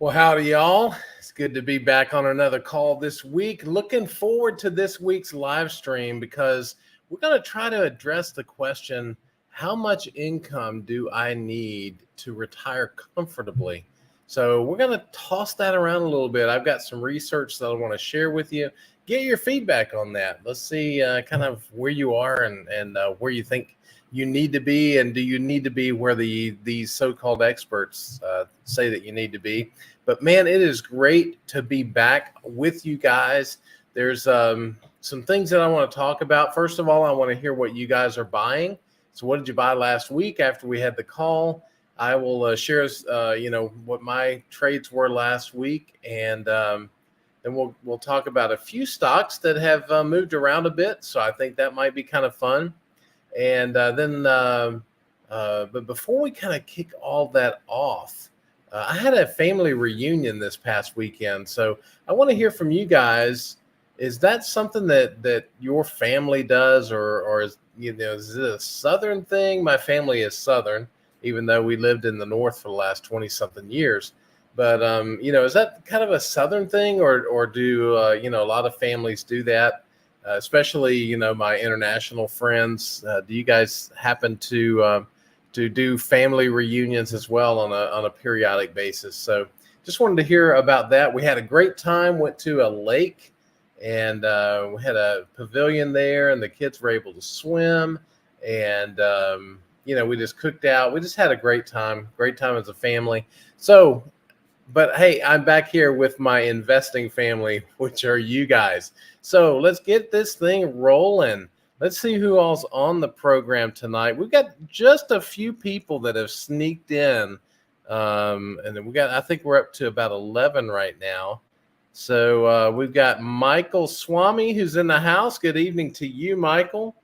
Well, howdy, y'all. It's good to be back on another call this week. Looking forward to this week's live stream because we're going to try to address the question, how much income do I need to retire comfortably? So we're going to toss that around a little bit. I've got some research that I want to share with you. Get your feedback on that. Let's see kind of where you are and where you think you need to be, and do you need to be where these so-called experts say that you need to be. But man, it is great to be back with you guys. There's some things that I want to talk about. First of all, I want to hear what you guys are buying. So what did you buy last week after we had the call? I will share what my trades were last week, and then we'll talk about a few stocks that have moved around a bit. So I think that might be kind of fun. And but before we kind of kick all that off, I had a family reunion this past weekend. So I want to hear from you guys. Is that something that your family does, or is is it a Southern thing? My family is Southern, even though we lived in the North for the last 20 something years. But is that kind of a Southern thing, or do a lot of families do that? Especially my international friends. Do you guys happen to do family reunions as well on a periodic basis? So just wanted to hear about that. We had a great time. Went to a lake, and we had a pavilion there, and the kids were able to swim, and we just cooked out. We just had a great time as a family. So. But hey, I'm back here with my investing family, which are you guys. So let's get this thing rolling. Let's see who all's on the program tonight. We've got just a few people that have sneaked in. And then I think we're up to about 11 right now. So we've got Michael Swami, who's in the house. Good evening to you, Michael.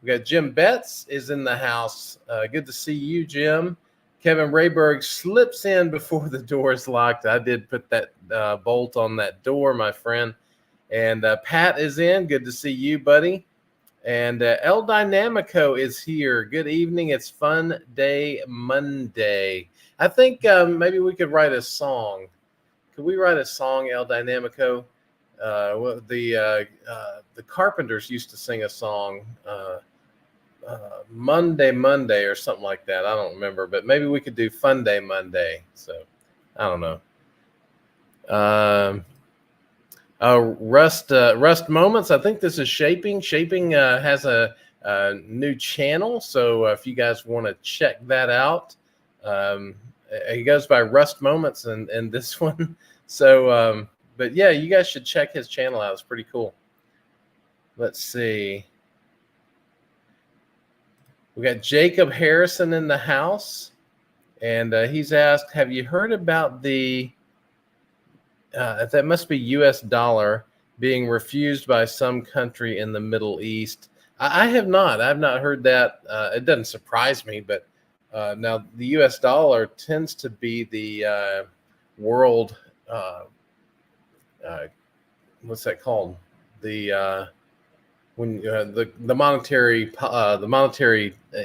We got Jim Betts is in the house. Good to see you, Jim. Kevin Rayberg slips in before the door is locked. I did put that bolt on that door, my friend. And Pat is in. Good to see you, buddy. And El Dynamico is here. Good evening. It's Fun Day Monday. I think maybe we could write a song. Could we write a song, El Dynamico? The Carpenters used to sing a song. Monday or something like that. I don't remember, but maybe we could do Fun Day Monday. So I don't know. Rust Moments. I think this is Shaping. Shaping has a new channel, so if you guys want to check that out, he goes by Rust Moments and this one. So, but yeah, you guys should check his channel out. It's pretty cool. Let's see. We got Jacob Harrison in the house, and he's asked, have you heard about the, that must be U.S. dollar being refused by some country in the Middle East? I have not. I've not heard that. It doesn't surprise me, but now the U.S. dollar tends to be the world, what's that called? The when the monetary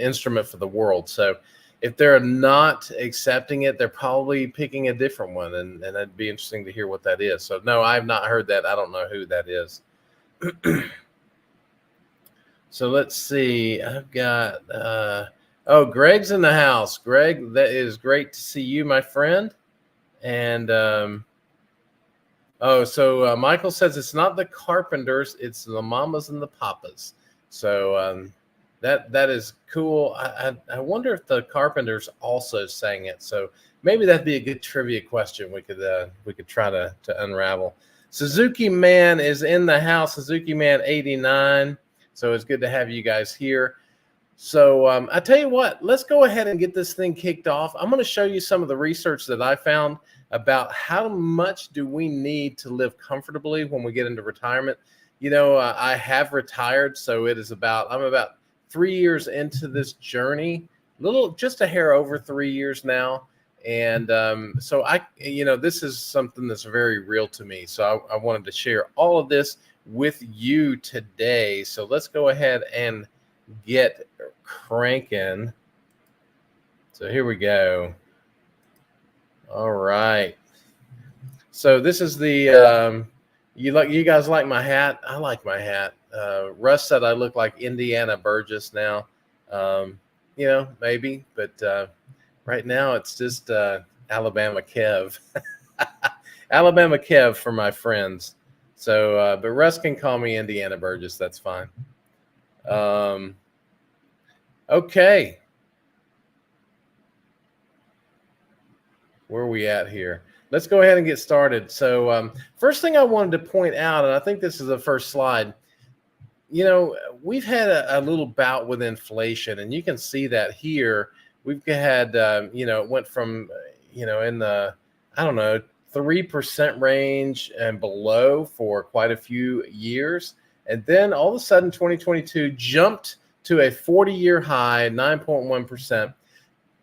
instrument for the world. So if they're not accepting it, they're probably picking a different one, and it'd be interesting to hear what that is. So no, I've not heard that. I don't know who that is. So let's see. I've got Greg's in the house. Greg, that is great to see you, my friend. And Michael says it's not the Carpenters, it's the Mamas and the Papas. So that is cool. I wonder if the Carpenters also sang it. So maybe that'd be a good trivia question we could try to unravel. Suzuki Man is in the house. Suzuki Man 89. So it's good to have you guys here. So I tell you what, let's go ahead and get this thing kicked off. I'm going to show you some of the research that I found about how much do we need to live comfortably when we get into retirement. I have retired, so I'm about 3 years into this journey, just a hair over 3 years now. And so this is something that's very real to me. So I wanted to share all of this with you today. So let's go ahead and get cranking. So here we go. All right. So this is the you guys like my hat? I like my hat. Russ said I look like Indiana Burgess now. Maybe, but right now it's just Alabama Kev. Alabama Kev for my friends. So, but Russ can call me Indiana Burgess. That's fine. Okay. Where are we at here? Let's go ahead and get started. So first thing I wanted to point out, and I think this is the first slide, we've had a little bout with inflation, and you can see that here. We've had, it went from, in the, 3% range and below for quite a few years. And then all of a sudden, 2022 jumped to a 40-year high, 9.1%.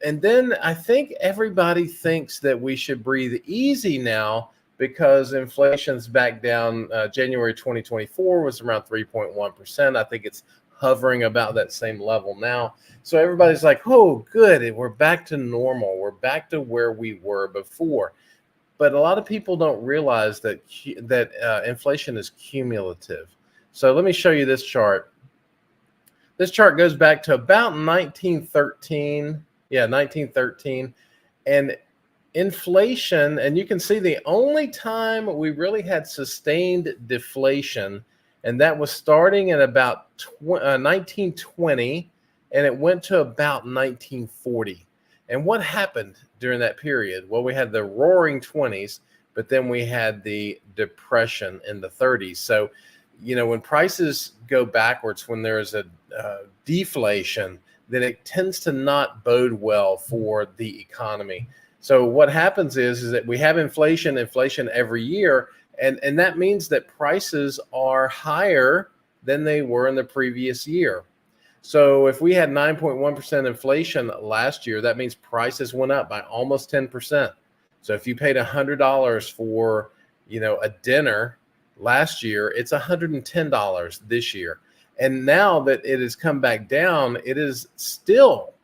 And then I think everybody thinks that we should breathe easy now because inflation's back down. January 2024 was around 3.1%. I think it's hovering about that same level now. So everybody's like, oh, good. We're back to normal. We're back to where we were before. But a lot of people don't realize that inflation is cumulative. So let me show you this chart. This chart goes back to about 1913. Yeah, 1913. And inflation, and you can see the only time we really had sustained deflation, and that was starting at about 1920, and it went to about 1940. And what happened during that period? Well, we had the roaring 20s, but then we had the depression in the 30s. So, when prices go backwards, when there's a deflation, then it tends to not bode well for the economy. So what happens is that we have inflation every year, and that means that prices are higher than they were in the previous year. So if we had 9.1% inflation last year, that means prices went up by almost 10%. So if you paid $100 for, a dinner last year, it's $110 this year. And now that it has come back down, it is still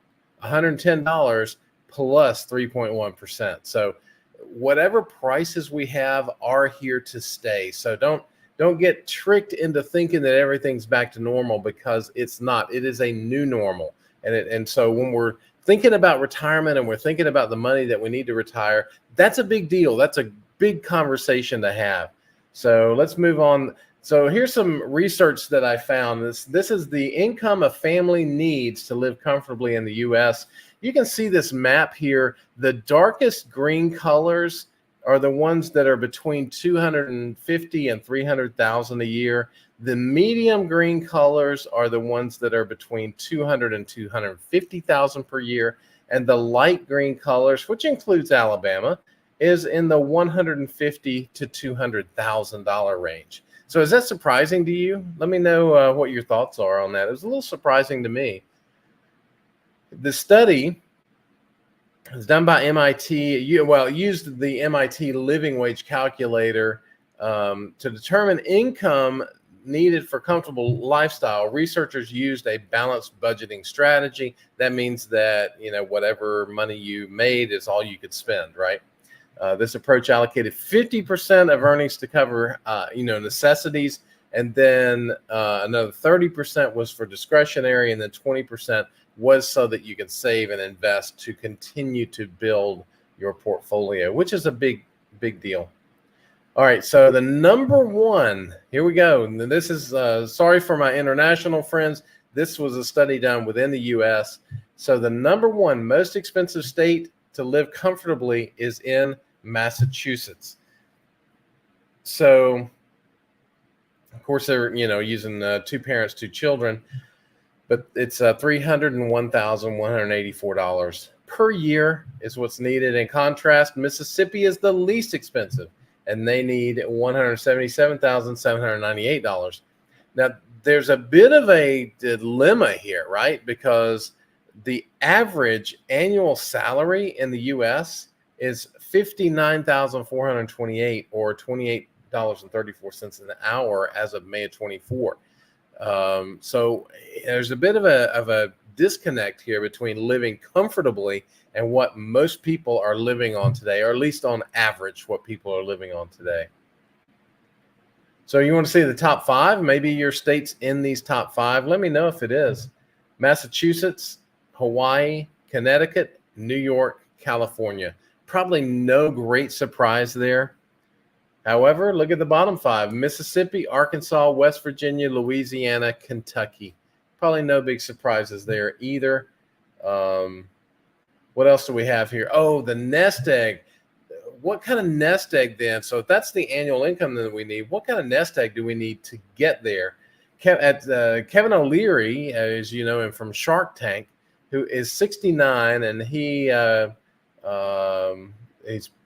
$110 plus 3.1%. So whatever prices we have are here to stay. So don't get tricked into thinking that everything's back to normal, because it's not. It is a new normal. And so when we're thinking about retirement and we're thinking about the money that we need to retire, that's a big deal. That's a big conversation to have. So let's move on. So here's some research that I found. This is the income a family needs to live comfortably in the U.S. You can see this map here. The darkest green colors are the ones that are between 250 and 300,000 a year. The medium green colors are the ones that are between 200 and 250,000 per year, and the light green colors, which includes Alabama, is in the 150 to $200,000 range. So is that surprising to you? Let me know what your thoughts are on that. It was a little surprising to me. The study was done by MIT. It used the MIT living wage calculator to determine income needed for comfortable lifestyle. Researchers used a balanced budgeting strategy. That means that whatever money you made is all you could spend, right? This approach allocated 50% of earnings to cover, necessities, and then another 30% was for discretionary, and then 20% was so that you can save and invest to continue to build your portfolio, which is a big deal. All right, so the number one, here we go. And this is, sorry for my international friends. This was a study done within the U.S. So the number one most expensive state to live comfortably is in Massachusetts. So, of course, they're using 2 parents, 2 children, but it's $301,184 per year is what's needed. In contrast, Mississippi is the least expensive, and they need $177,798. Now, there's a bit of a dilemma here, right? Because the average annual salary in the U.S. is $59,428 or $28.34 an hour as of May of 24. So there's a bit of a disconnect here between living comfortably and what most people are living on today, or at least on average, what people are living on today. So you want to see the top 5? Maybe your state's in these top 5. Let me know if it is. Massachusetts, Hawaii, Connecticut, New York, California. Probably no great surprise there. However, look at the bottom 5. Mississippi, Arkansas, West Virginia, Louisiana, Kentucky. Probably no big surprises there either. What else do we have here? Oh, the nest egg. What kind of nest egg then? So if that's the annual income that we need, what kind of nest egg do we need to get there? Kevin O'Leary, as you know him from Shark Tank, who is 69, and he's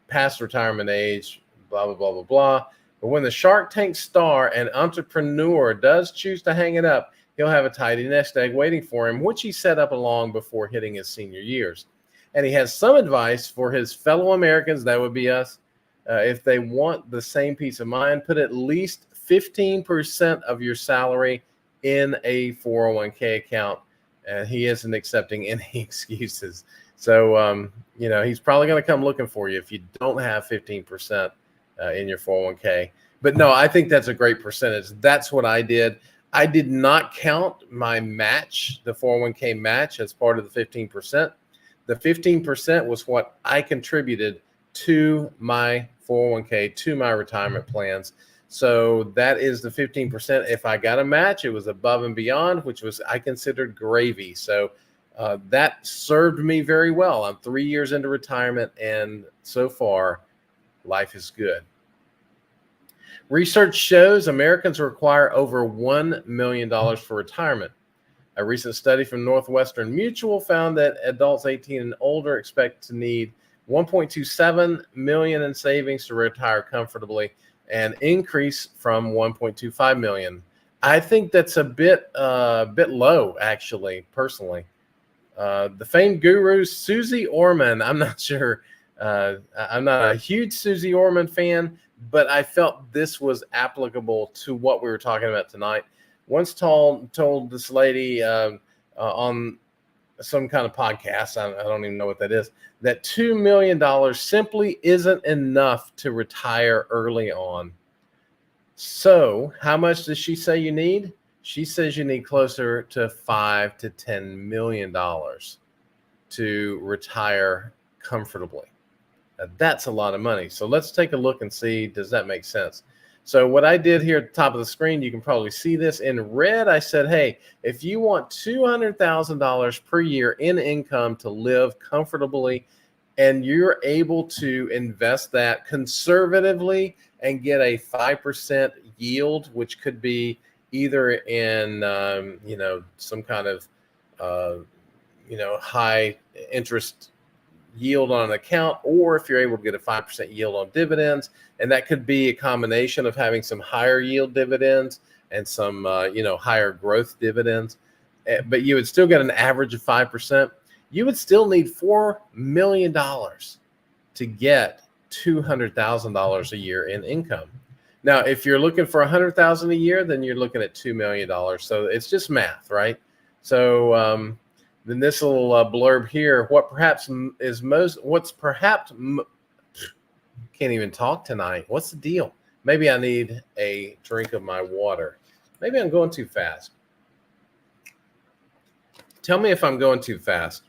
past retirement age, blah, blah, blah, blah, blah. But when the Shark Tank star and entrepreneur does choose to hang it up, he'll have a tidy nest egg waiting for him, which he set up long before hitting his senior years. And he has some advice for his fellow Americans, that would be us, if they want the same peace of mind, put at least 15% of your salary in a 401k account. And he isn't accepting any excuses. So, he's probably going to come looking for you if you don't have 15% in your 401k. But no, I think that's a great percentage. That's what I did. I did not count my match, the 401k match, as part of the 15%. The 15% was what I contributed to my 401k, to my retirement plans. So that is the 15%. If I got a match, it was above and beyond, which was I considered gravy. So that served me very well. I'm 3 years into retirement, and so far, life is good. Research shows Americans require over $1 million for retirement. A recent study from Northwestern Mutual found that adults 18 and older expect to need $1.27 million in savings to retire comfortably, an increase from $1.25 million. I think that's a bit low, actually, personally. The famed guru Susie Orman. I'm not sure. I'm not a huge Susie Orman fan, but I felt this was applicable to what we were talking about tonight. Once told this lady on some kind of podcast, I don't even know what that is, that $2 million simply isn't enough to retire early on. So how much does she say you need? She says you need closer to $5 to $10 million to retire comfortably. Now, that's a lot of money. So let's take a look and see, does that make sense? So what I did here at the top of the screen, you can probably see this in red. I said, hey, if you want $200,000 per year in income to live comfortably, and you're able to invest that conservatively and get a 5% yield, which could be either in, some kind of, high interest yield on an account, or if you're able to get a 5% yield on dividends, and that could be a combination of having some higher yield dividends and some, higher growth dividends, but you would still get an average of 5%. You would still need $4 million to get $200,000 a year in income. Now, if you're looking for $100,000 a year, then you're looking at $2 million. So it's just math, right? So, then this little blurb here, can't even talk tonight. What's the deal? Maybe I need a drink of my water. Maybe I'm going too fast. Tell me if I'm going too fast.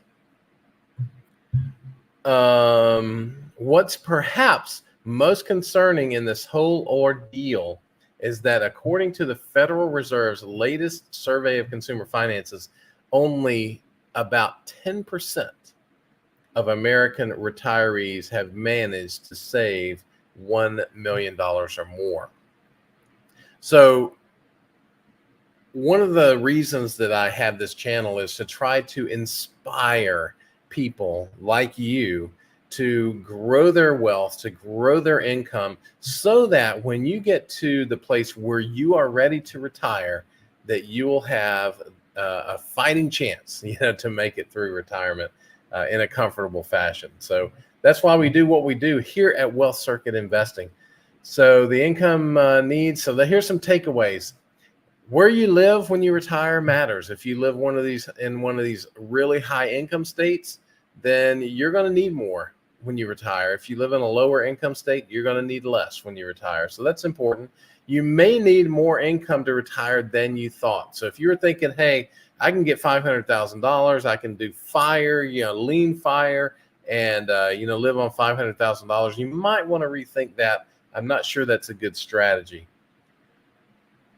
What's perhaps most concerning in this whole ordeal is that according to the Federal Reserve's latest survey of consumer finances, only about 10% of American retirees have managed to save $1 million or more. So one of the reasons that I have this channel is to try to inspire people like you to grow their wealth, to grow their income, so that when you get to the place where you are ready to retire, that you will have a fighting chance, to make it through retirement in a comfortable fashion. So that's why we do what we do here at Wealth Circuit Investing. So the income needs. So here's some takeaways. Where you live when you retire matters. If you live in one of these really high income states, then you're going to need more when you retire. If you live in a lower income state, you're going to need less when you retire. So that's important. You may need more income to retire than you thought. So if you were thinking, hey, I can get $500,000, I can do fire, lean fire, and live on $500,000, you might want to rethink that. I'm not sure that's a good strategy.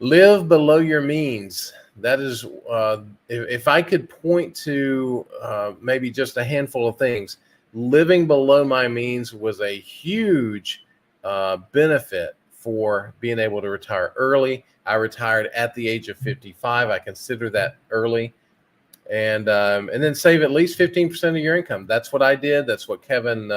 Live below your means. That is, if I could point to maybe just a handful of things, living below my means was a huge benefit for being able to retire early. I retired at the age of 55. I consider that early. And then save at least 15% of your income. That's what I did. That's what Kevin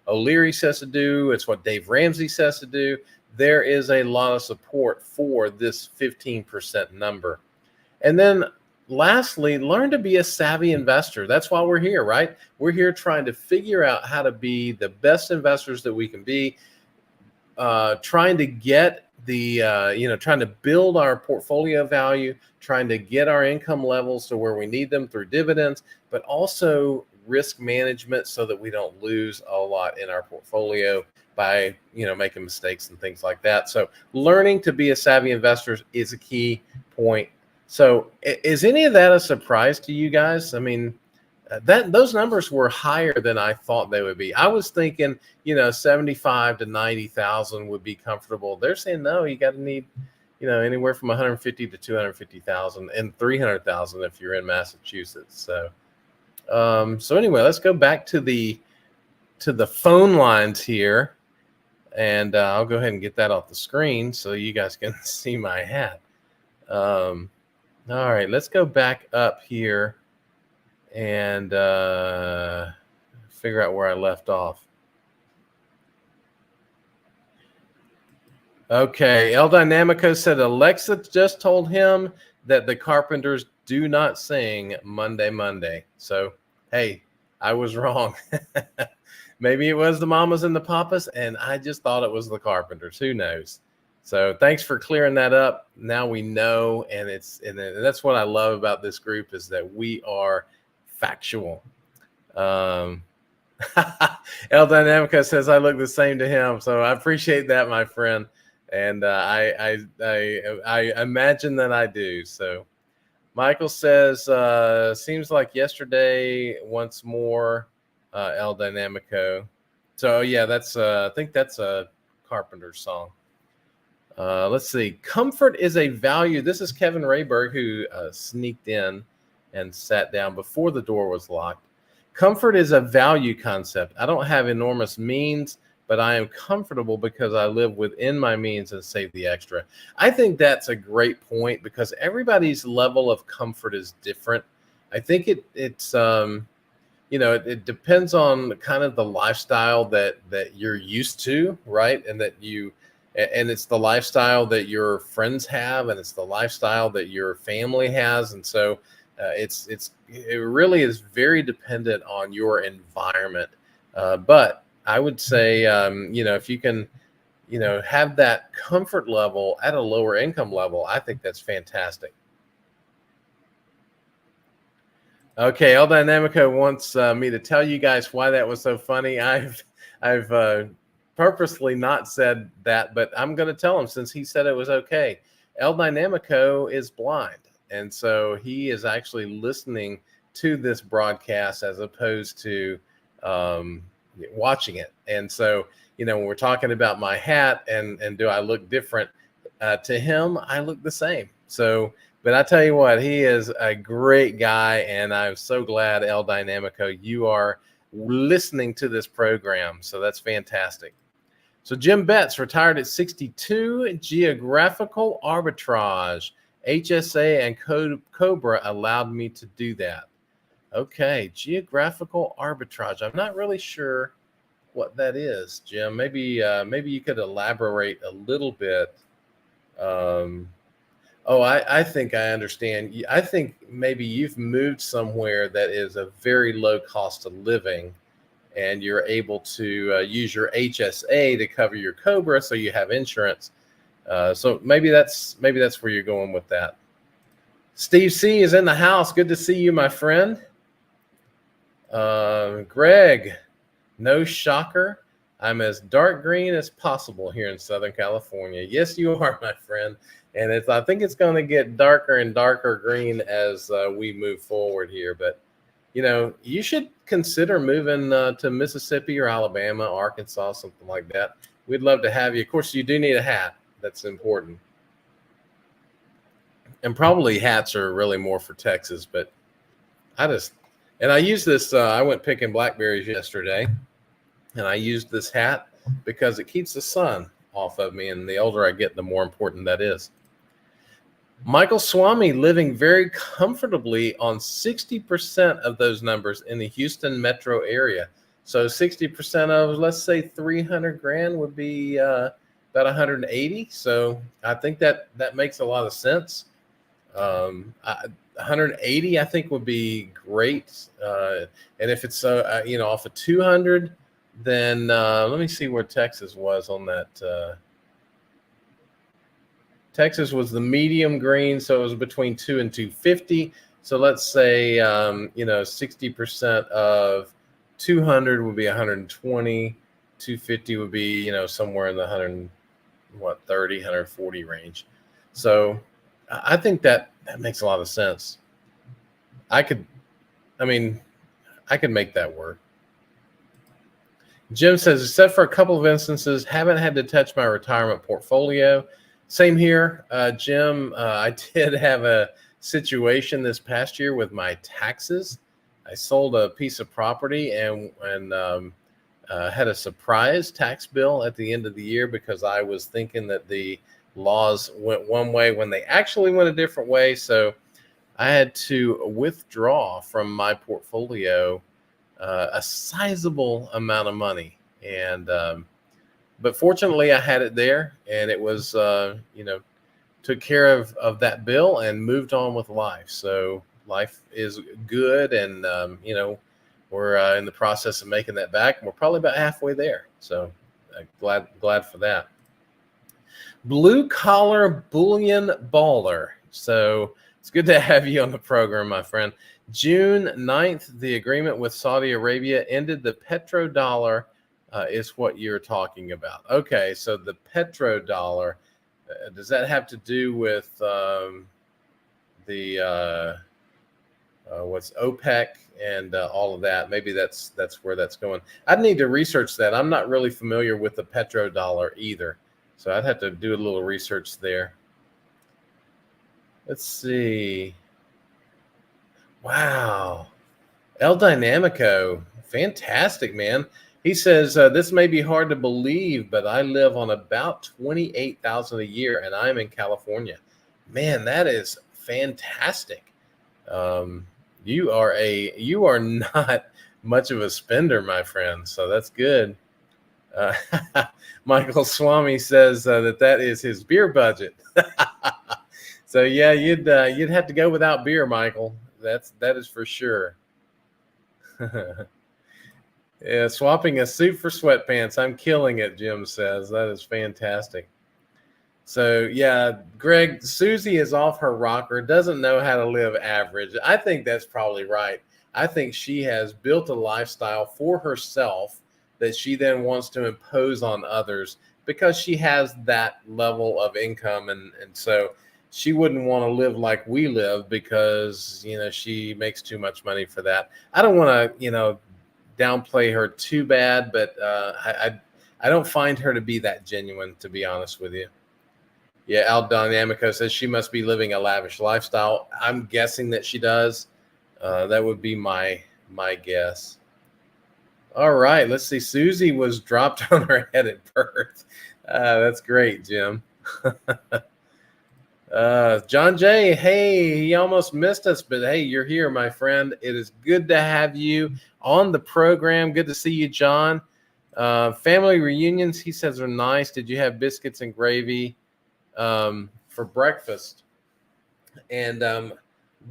O'Leary says to do. It's what Dave Ramsey says to do. There is a lot of support for this 15% number. And then lastly, learn to be a savvy investor. That's why we're here, right? We're here trying to figure out how to be the best investors that we can be, trying to get trying to build our portfolio value, trying to get our income levels to where we need them through dividends, but also risk management so that we don't lose a lot in our portfolio by making mistakes and things like that. So learning to be a savvy investor is a key point. So is any of that a surprise to you guys? I mean, those numbers were higher than I thought they would be. I was thinking, 75 to 90,000 would be comfortable. They're saying no, you got to need, anywhere from 150 to 250,000 and 300,000 if you're in Massachusetts. So anyway, let's go back to the phone lines here. And I'll go ahead and get that off the screen so you guys can see my hat. All right, let's go back up here and figure out where I left off. Okay, El Dynamico said Alexa just told him that the Carpenters do not sing Monday, Monday. So, hey, I was wrong. Maybe it was the Mamas and the Papas, and I just thought it was the Carpenters. Who knows? So thanks for clearing that up. Now we know, and that's what I love about this group is that we are factual. El Dynamica says I look the same to him, so I appreciate that, my friend, and I imagine that I do. So Michael says seems like yesterday once more. El Dynamico. So yeah, that's I think that's a Carpenter song. Let's see. Comfort is a value. This is Kevin Rayberg who sneaked in and sat down before the door was locked. Comfort is a value concept. I don't have enormous means, but I am comfortable because I live within my means and save the extra. I think that's a great point because everybody's level of comfort is different. I think it's it depends on kind of the lifestyle that you're used to, right? And it's the lifestyle that your friends have, and it's the lifestyle that your family has, and so it really is very dependent on your environment. But I would say, if you can, have that comfort level at a lower income level, I think that's fantastic. Okay, El Dynamico wants me to tell you guys why that was so funny. I've purposely not said that, but I'm going to tell him since he said it was okay. El Dynamico is blind, and so he is actually listening to this broadcast as opposed to watching it. And so, when we're talking about my hat and do I look different, to him, I look the same. So, but I tell you what, he is a great guy, and I'm so glad, El Dynamico, you are listening to this program. So that's fantastic. So Jim Betts retired at 62. Geographical arbitrage, HSA and Cobra allowed me to do that. Okay, geographical arbitrage. I'm not really sure what that is, Jim. Maybe you could elaborate a little bit. I think I understand. I think maybe you've moved somewhere that is a very low cost of living, and you're able to use your HSA to cover your Cobra, so you have insurance. So maybe that's where you're going with that. Steve C is in the house. Good to see you, my friend. Greg, no shocker. I'm as dark green as possible here in Southern California. Yes, you are, my friend. And I think it's going to get darker and darker green as we move forward here. But, you should consider moving to Mississippi or Alabama, Arkansas, something like that. We'd love to have you. Of course, you do need a hat. That's important. And probably hats are really more for Texas. But I used this. I went picking blackberries yesterday. And I used this hat because it keeps the sun off of me. And the older I get, the more important that is. Michael Swami living very comfortably on 60% of those numbers in the Houston metro area. So 60% of, let's say, 300 grand would be about 180. So I think that makes a lot of sense. 180, I think, would be great. And if it's off of 200. Then let me see where Texas was on that. Texas was the medium green, so it was between 2 and 250. So let's say 60% of 200 would be 120. 250 would be somewhere in the 140 range. So I think that makes a lot of sense. I could make that work. Jim says, except for a couple of instances, haven't had to touch my retirement portfolio. Same here, Jim. I did have a situation this past year with my taxes. I sold a piece of property and had a surprise tax bill at the end of the year because I was thinking that the laws went one way when they actually went a different way. So I had to withdraw from my portfolio a sizable amount of money, and but fortunately I had it there, and it was took care of that bill and moved on with life. So life is good, and we're in the process of making that back, and we're probably about halfway there. So glad for that. Blue collar bullion baller. So it's good to have you on the program, my friend. June 9th, the agreement with Saudi Arabia ended. The petrodollar is what you're talking about. Okay, so the petrodollar, does that have to do with what's OPEC and all of that? Maybe that's where that's going. I'd need to research that. I'm not really familiar with the petrodollar either, so I'd have to do a little research there. Let's see. Wow. El Dynamico. Fantastic, man. He says, this may be hard to believe, but I live on about $28,000 a year, and I'm in California. Man, that is fantastic. You are not much of a spender, my friend. So that's good. Michael Swami says that is his beer budget. So yeah, you'd have to go without beer, Michael. That is for sure. Yeah, swapping a suit for sweatpants. I'm killing it, Jim says. That is fantastic. So yeah, Greg, Susie is off her rocker, doesn't know how to live average. I think that's probably right. I think she has built a lifestyle for herself that she then wants to impose on others because she has that level of income, and so she wouldn't want to live like we live because she makes too much money for that. I don't want to downplay her too bad, but I don't find her to be that genuine, to be honest with you. Yeah, Al Dynamico says she must be living a lavish lifestyle. I'm guessing that she does. That would be my guess. All right, let's see. Susie was dropped on her head at birth. That's great, Jim. John Jay, hey, he almost missed us, but hey, you're here, my friend. It is good to have you on the program. Good to see you, John. Family reunions, he says, are nice. Did you have biscuits and gravy for breakfast? And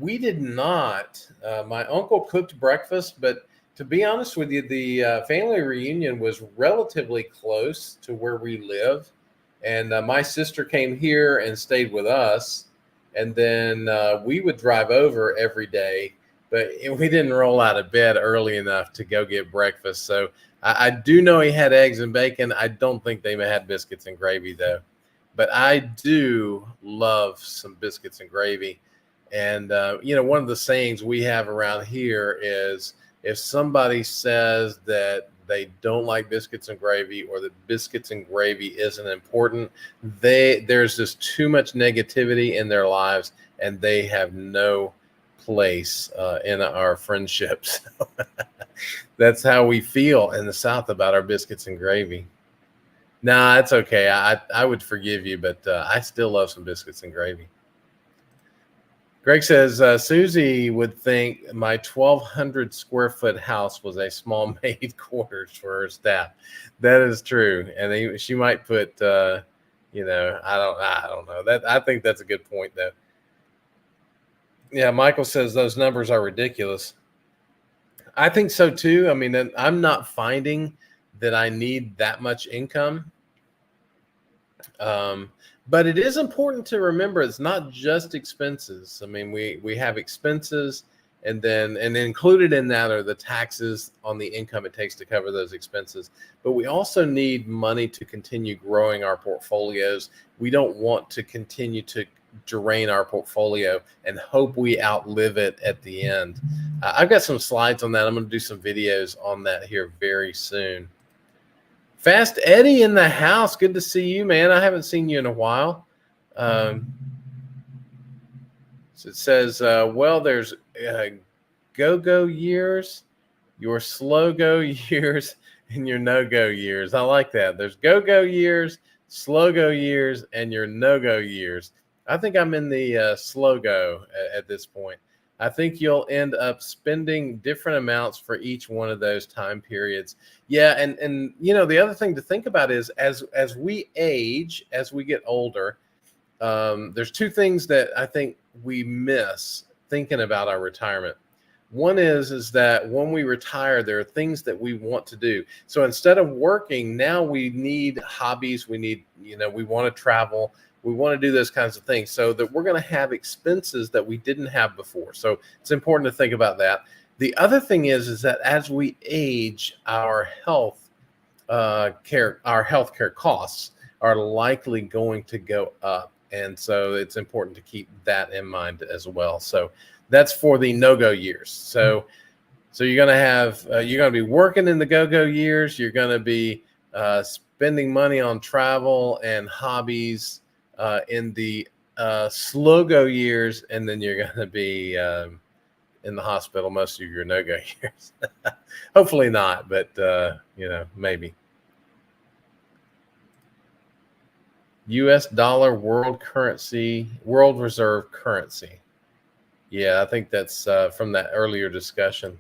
we did not. My uncle cooked breakfast, but to be honest with you, the family reunion was relatively close to where we live. And my sister came here and stayed with us, and then we would drive over every day, but we didn't roll out of bed early enough to go get breakfast. So I do know he had eggs and bacon. I don't think they had biscuits and gravy though, but I do love some biscuits and gravy. And one of the sayings we have around here is, if somebody says that they don't like biscuits and gravy, or that biscuits and gravy isn't important, there's just too much negativity in their lives, and they have no place in our friendships. That's how we feel in the South about our biscuits and gravy. Nah, it's okay. I would forgive you, but I still love some biscuits and gravy. Greg says, Susie would think my 1,200 square foot house was a small maid quarters for her staff. That is true. And she might put, I don't know. I think that's a good point, though. Yeah, Michael says those numbers are ridiculous. I think so, too. I mean, I'm not finding that I need that much income. But it is important to remember it's not just expenses. I mean, we have expenses, and included in that are the taxes on the income it takes to cover those expenses. But we also need money to continue growing our portfolios. We don't want to continue to drain our portfolio and hope we outlive it at the end. I've got some slides on that. I'm going to do some videos on that here very soon. Fast Eddie in the house. Good to see you, man. I haven't seen you in a while. So it says, there's go-go years, your slow-go years, and your no-go years. I like that. There's go-go years, slow-go years, and your no-go years. I think I'm in the slow-go at this point. I think you'll end up spending different amounts for each one of those time periods. Yeah, and the other thing to think about is as we age, as we get older, there's two things that I think we miss thinking about our retirement. One is that when we retire, there are things that we want to do. So instead of working, now we need hobbies. We need, we want to travel. We want to do those kinds of things, so that we're going to have expenses that we didn't have before. So it's important to think about that. The other thing is that as we age, our health care costs are likely going to go up. And so it's important to keep that in mind as well. So that's for the no-go years. So you're going to have, you're going to be working in the go-go years. You're going to be spending money on travel and hobbies in the slow-go years. And then you're going to be in the hospital most of your no-go years. Hopefully not, but maybe. U.S. dollar, world reserve currency. Yeah, I think that's from that earlier discussion.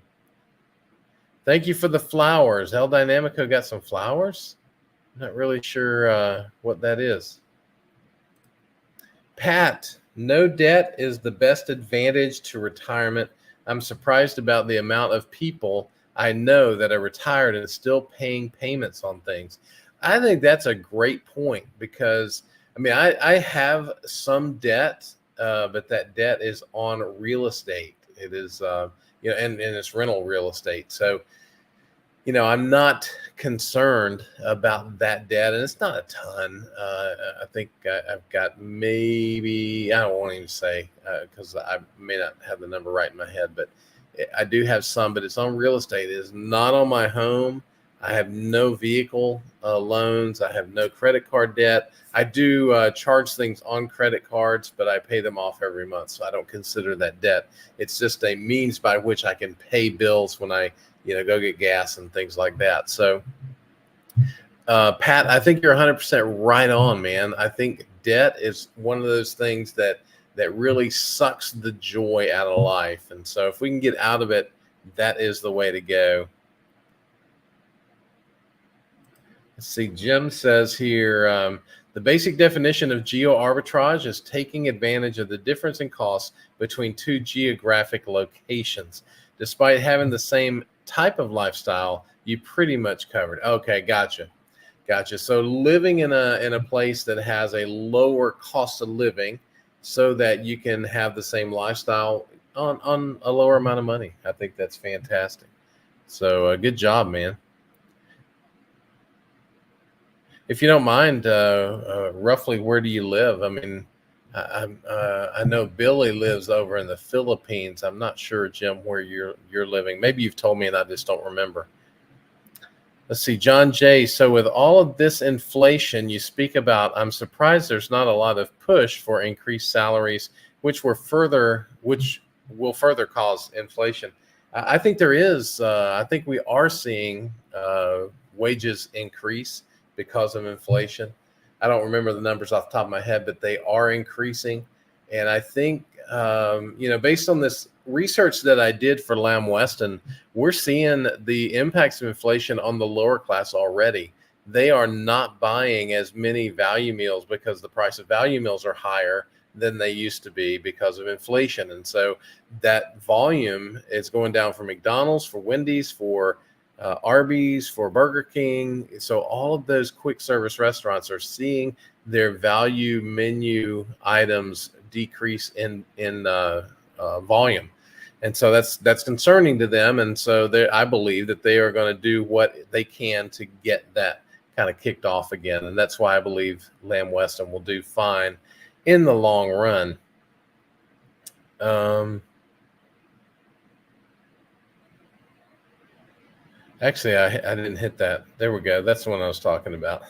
Thank you for the flowers. El Dynamico got some flowers. Not really sure what that is. Pat, no debt is the best advantage to retirement. I'm surprised about the amount of people I know that are retired and still paying payments on things. I think that's a great point, because I have some debt, but that debt is on real estate. It is, and it's rental real estate. So, I'm not concerned about that debt, and it's not a ton. I think I've got maybe, I don't want to even say, because I may not have the number right in my head, but I do have some, but it's on real estate. It is not on my home. I have no vehicle loans. I have no credit card debt. I do charge things on credit cards, but I pay them off every month, so I don't consider that debt. It's just a means by which I can pay bills when I, go get gas and things like that. So, Pat, I think you're 100% right on, man. I think debt is one of those things that really sucks the joy out of life. And so if we can get out of it, that is the way to go. Let's see, Jim says here, the basic definition of geo-arbitrage is taking advantage of the difference in costs between two geographic locations. Despite having the same type of lifestyle, you pretty much covered. Okay, gotcha. Gotcha. So living in a place that has a lower cost of living, so that you can have the same lifestyle on a lower amount of money. I think that's fantastic. So good job, man. If you don't mind, roughly where do you live? I mean, I know Billy lives over in the Philippines. I'm not sure, Jim, where you're living. Maybe you've told me and I just don't remember. Let's see, John Jay. So with all of this inflation you speak about, I'm surprised there's not a lot of push for increased salaries, which will further cause inflation. I think there is. I think we are seeing wages increase because of inflation. I don't remember the numbers off the top of my head, but they are increasing. And I think, based on this research that I did for Lamb Weston, we're seeing the impacts of inflation on the lower class already. They are not buying as many value meals because the price of value meals are higher than they used to be because of inflation. And so that volume is going down for McDonald's, for Wendy's, for Arby's, for Burger King. So all of those quick service restaurants are seeing their value menu items decrease in volume, and so that's concerning to them. And so I believe that they are going to do what they can to get that kind of kicked off again, and that's why I believe Lamb Weston will do fine in the long run. Actually, I didn't hit that. There we go. That's the one I was talking about.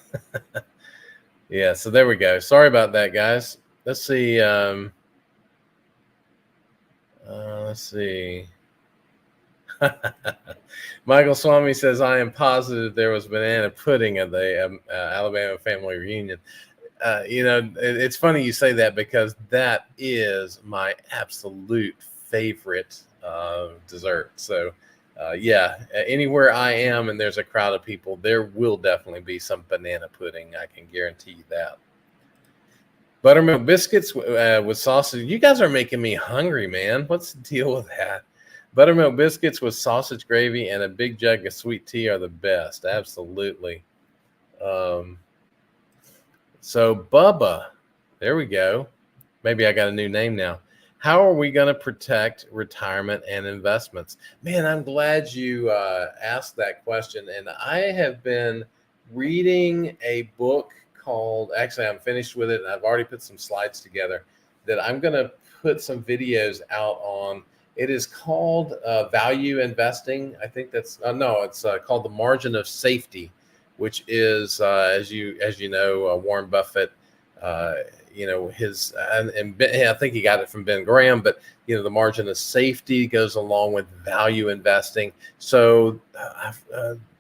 Yeah, so there we go. Sorry about that, guys. Let's see. Let's see. Michael Swami says, I am positive there was banana pudding at the Alabama family reunion. It's funny you say that because that is my absolute favorite dessert. So, anywhere I am and there's a crowd of people, there will definitely be some banana pudding. I can guarantee you that. Buttermilk biscuits with sausage. You guys are making me hungry, man. What's the deal with that? Buttermilk biscuits with sausage gravy and a big jug of sweet tea are the best. Absolutely. So Bubba, there we go. Maybe I got a new name now. How are we going to protect retirement and investments? Man, I'm glad you asked that question. And I have been reading a book called, actually, I'm finished with it, and I've already put some slides together that I'm going to put some videos out on. It is called Value Investing. I think that's, it's called The Margin of Safety, which is, as you know, Warren Buffett, I think he got it from Ben Graham, but the margin of safety goes along with value investing. So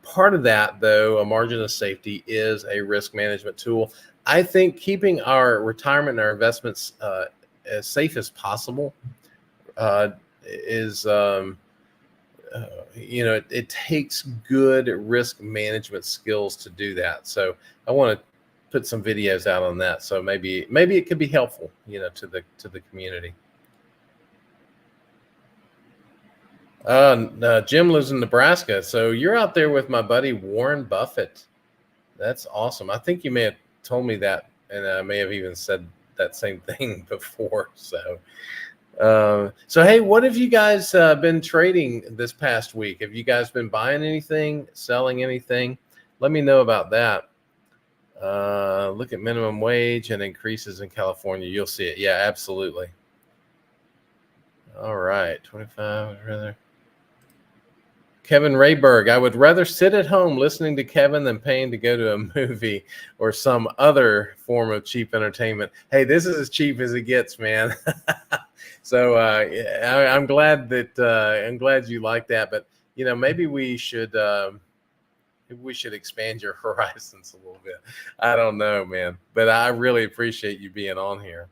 part of that, though, a margin of safety is a risk management tool. I think keeping our retirement and our investments as safe as possible is it takes good risk management skills to do that. So I want to put some videos out on that. So maybe it could be helpful, to the community. Jim lives in Nebraska. So you're out there with my buddy Warren Buffett. That's awesome. I think you may have told me that, and I may have even said that same thing before. So hey, what have you guys been trading this past week? Have you guys been buying anything, selling anything? Let me know about that. Look at minimum wage and increases in California. You'll see it. Yeah, absolutely. All right. 25 rather. Kevin Rayberg, I would rather sit at home listening to Kevin than paying to go to a movie or some other form of cheap entertainment. Hey, this is as cheap as it gets, man. So I'm glad you like that, but maybe we should expand your horizons a little bit. I don't know, man, but I really appreciate you being on here.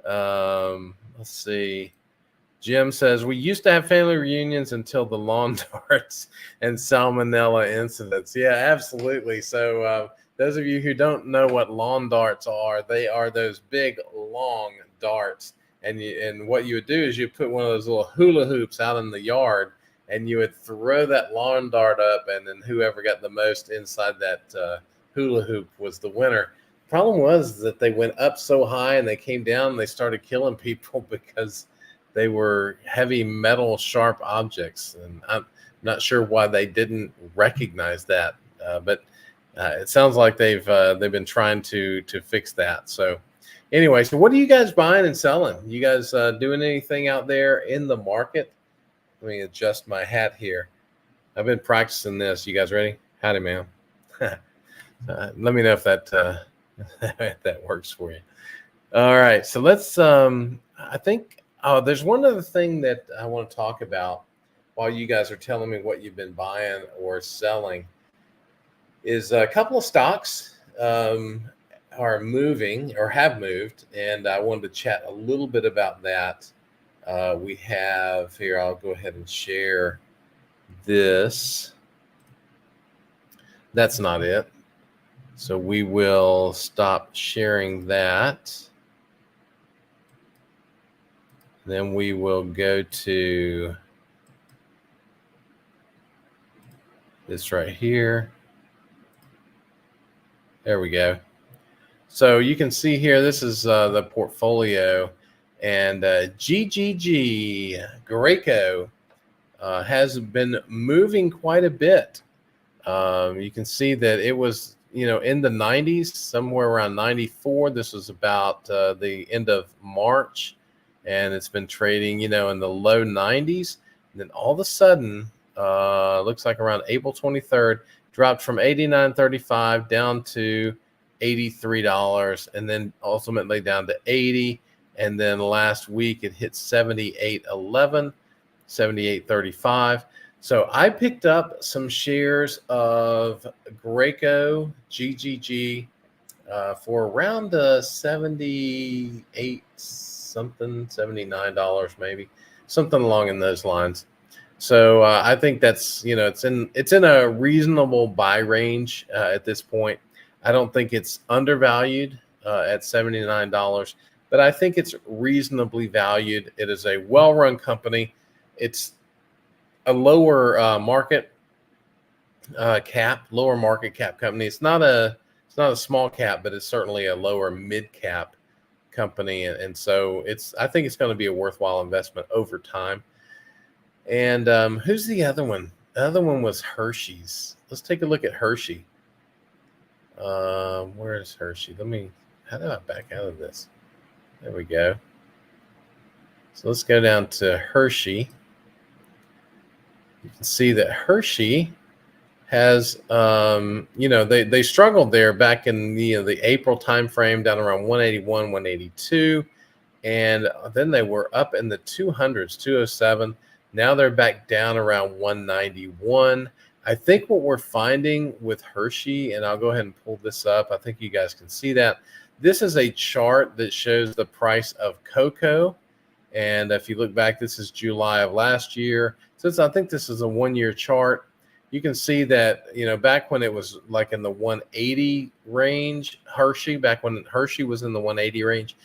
Let's see. Jim says, we used to have family reunions until the lawn darts and salmonella incidents. Yeah, absolutely. So those of you who don't know what lawn darts are, they are those big, long darts. And what you would do is you put one of those little hula hoops out in the yard, and you would throw that lawn dart up, and then whoever got the most inside that Hula Hoop was the winner. Problem was that they went up so high and they came down and they started killing people because they were heavy metal sharp objects. And I'm not sure why they didn't recognize that, but it sounds like they've been trying to fix that. So anyway, so what are you guys buying and selling? You guys doing anything out there in the market? Let me adjust my hat here. I've been practicing this. You guys ready? Howdy, man. Let me know if that that works for you. All right, so let's. I think there's one other thing that I want to talk about while you guys are telling me what you've been buying or selling. Is a couple of stocks are moving or have moved, and I wanted to chat a little bit about that. We have here. I'll go ahead and share this. That's not it. So we will stop sharing that. Then we will go to this right here. There we go. So you can see here, this is the portfolio, and GGG, Graco, has been moving quite a bit. You can see that it was, in the 90s, somewhere around 94. This was about the end of March, and it's been trading, in the low 90s. And then all of a sudden, looks like around April 23rd, dropped from $89.35 down to $83, and then ultimately down to $80. And then last week it hit $78.11, $78.35. So I picked up some shares of Graco GGG for around 78 something, $79 maybe, something along in those lines. So I think that's, it's in a reasonable buy range at this point. I don't think it's undervalued at $79, but I think it's reasonably valued. It is a well-run company. It's a lower market cap company. It's not a small cap, but it's certainly a lower mid cap company, and so I think it's going to be a worthwhile investment over time. And who's the other one? The other one was Hershey's. Let's take a look at Hershey. Where is Hershey? How do I back out of this? There we go. So let's go down to Hershey. You can see that Hershey has, they struggled there back in the April timeframe, down around 181, 182, and then they were up in the 200s, 207. Now they're back down around 191. I think what we're finding with Hershey, and I'll go ahead and pull this up. I think you guys can see that. This is a chart that shows the price of cocoa. And if you look back, this is July of last year. Since I think this is a 1-year chart, you can see that, back when it was like in the 180 range, back when Hershey was in the 180 range,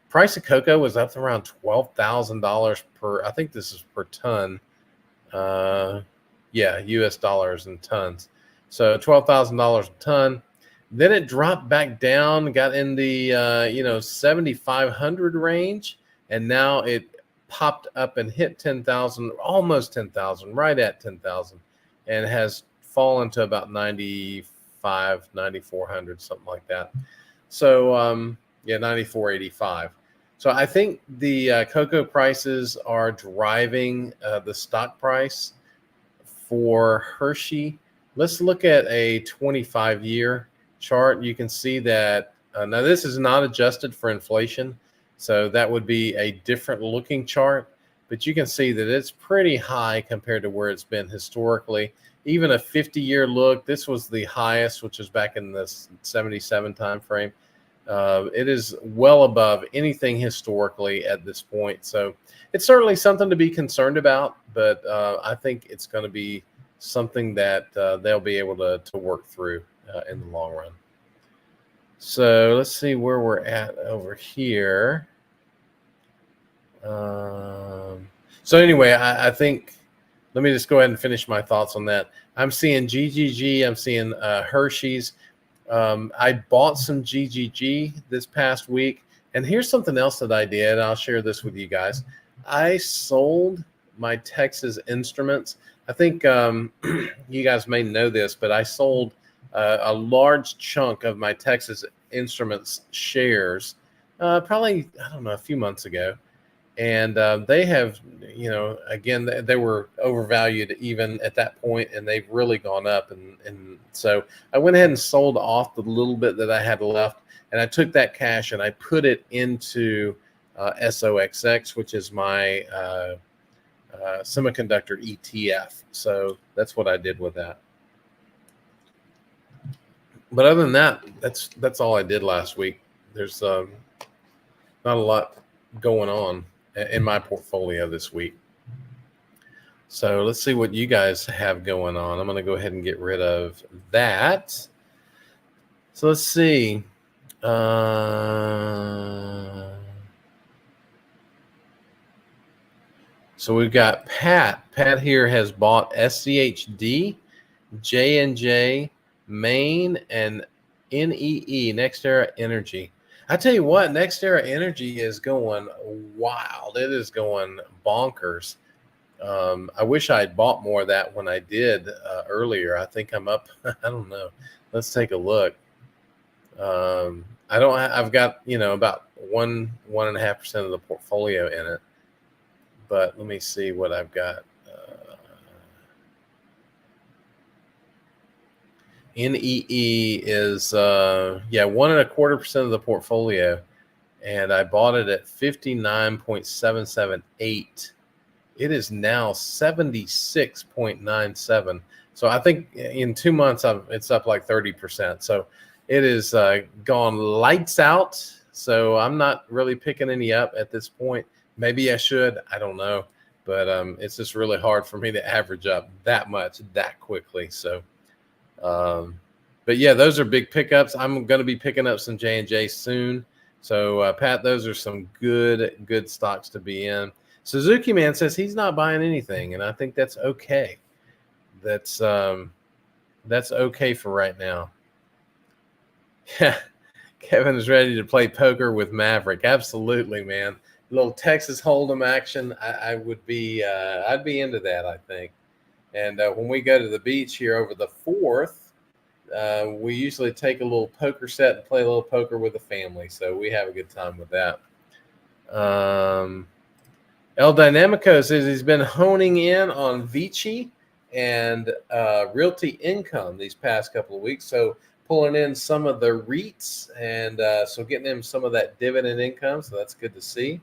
price of cocoa was up to around $12,000 per, I think this is per ton. US dollars in tons. So $12,000 a ton. Then it dropped back down, got in the 7,500 range, and now it popped up and hit 10,000, almost 10,000, right at 10,000, and has fallen to about 95, 9,400, something like that. So 9,485. So I think the cocoa prices are driving the stock price for Hershey. Let's look at a 25-year chart. You can see that now this is not adjusted for inflation, so that would be a different looking chart, but you can see that it's pretty high compared to where it's been historically. Even a 50-year look, this was the highest, which was back in the 77 time frame. It is well above anything historically at this point. So it's certainly something to be concerned about, but I think it's going to be something that they'll be able to work through in the long run. So let's see where we're at over here. So anyway, I think, let me just go ahead and finish my thoughts on that. I'm seeing GGG, I'm seeing Hershey's. I bought some GGG this past week. And here's something else that I did. I'll share this with you guys. I sold my Texas Instruments. I think you guys may know this, but I sold a large chunk of my Texas Instruments shares probably, I don't know, a few months ago. And they have, again, they were overvalued even at that point, and they've really gone up. And so I went ahead and sold off the little bit that I had left, and I took that cash and I put it into SOXX, which is my semiconductor ETF. So that's what I did with that. But other than that, that's all I did last week. There's not a lot going on in my portfolio this week. So let's see what you guys have going on. I'm going to go ahead and get rid of that. So let's see. So we've got Pat. Pat here has bought SCHD, J&J, Maine, and NEE, NextEra Energy. I tell you what, NextEra Energy is going wild. It is going bonkers. I wish I had bought more of that when I did earlier. I think I'm up. I don't know. Let's take a look. I've got, about 1.5% of the portfolio in it. But let me see what I've got. NEE is 1.25% of the portfolio, and I bought it at 59.778. It is now 76.97. So I think in 2 months it's up like 30%. So it is gone lights out. So I'm not really picking any up at this point. Maybe I should. I don't know. But it's just really hard for me to average up that much that quickly. So. But yeah, those are big pickups. I'm going to be picking up some J&J soon. So Pat, those are some good stocks to be in. Suzuki Man says he's not buying anything, and I think that's okay. That's okay for right now. Yeah, Kevin is ready to play poker with Maverick. Absolutely, man. A little Texas Hold'em action. I'd be into that, I think. And when we go to the beach here over the 4th, we usually take a little poker set and play a little poker with the family. So we have a good time with that. El Dynamico says he's been honing in on Vici and Realty Income these past couple of weeks. So pulling in some of the REITs and so getting them some of that dividend income. So that's good to see.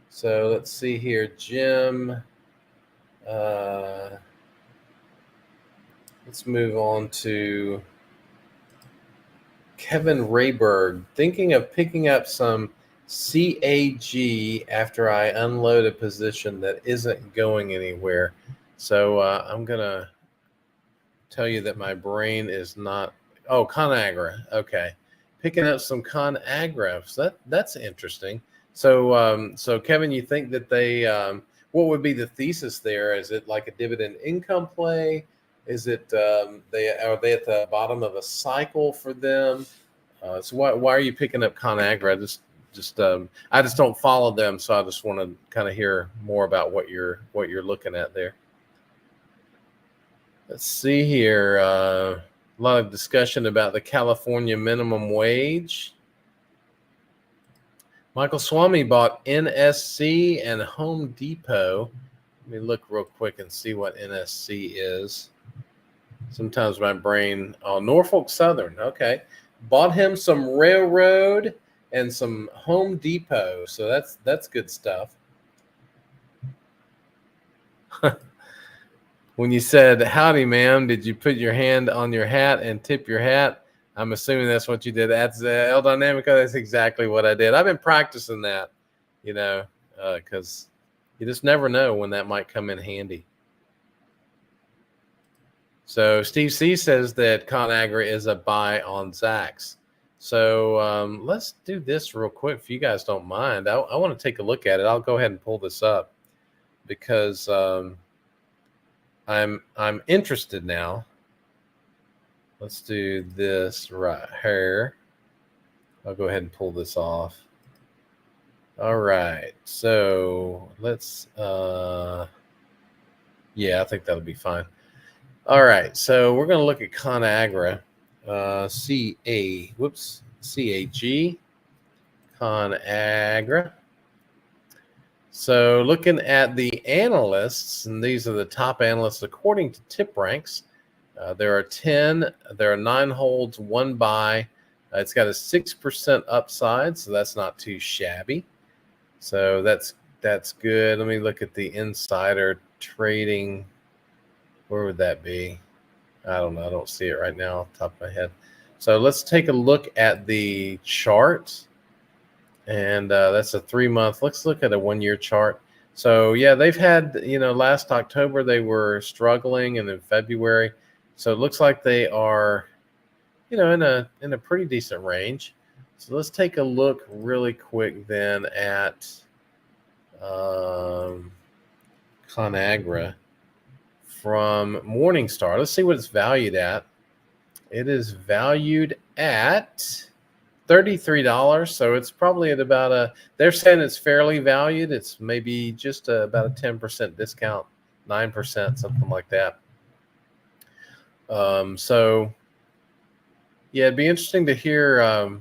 So let's see here, Jim. Let's move on to Kevin Rayberg. Thinking of picking up some CAG after I unload a position that isn't going anywhere. So I'm going to tell you that my brain is not. Oh, ConAgra. Okay. Picking up some ConAgra. So that's interesting. So, Kevin, you think that they what would be the thesis there? Is it like a dividend income play? Is it are they at the bottom of a cycle for them? So why are you picking up ConAgra? I just don't follow them, so I just want to kind of hear more about what you're looking at there. Let's see here. A lot of discussion about the California minimum wage. Michael Swami bought NSC and Home Depot. Let me look real quick and see what NSC is. Sometimes my brain. Oh, Norfolk Southern. Okay. Bought him some railroad and some Home Depot. So that's good stuff. When you said, howdy, ma'am, did you put your hand on your hat and tip your hat? I'm assuming that's what you did. That's El Dynamico. That's exactly what I did. I've been practicing that, because you just never know when that might come in handy. So Steve C says that ConAgra is a buy on Zacks. So let's do this real quick if you guys don't mind. I want to take a look at it. I'll go ahead and pull this up because I'm interested now. let's do this right here. I'll go ahead and pull this off. All right, so let's, yeah, I think that'll be fine. All right, so we're going to look at ConAgra, CAG, ConAgra. So looking at the analysts, and these are the top analysts according to TipRanks. There are 9 holds, 1 buy. It's got a 6% upside, so that's not too shabby. So that's good. Let me look at the insider trading. Where would that be? I don't know. I don't see it right now off the top of my head. So let's take a look at the chart. And that's a 3-month. Let's look at a 1-year chart. So yeah, they've had, last October they were struggling, and in February. So it looks like they are, in a pretty decent range. So let's take a look really quick then at ConAgra from Morningstar. Let's see what it's valued at. It is valued at $33. So it's probably at about they're saying it's fairly valued. It's maybe just about a 10% discount, 9%, something like that. So yeah, it'd be interesting to hear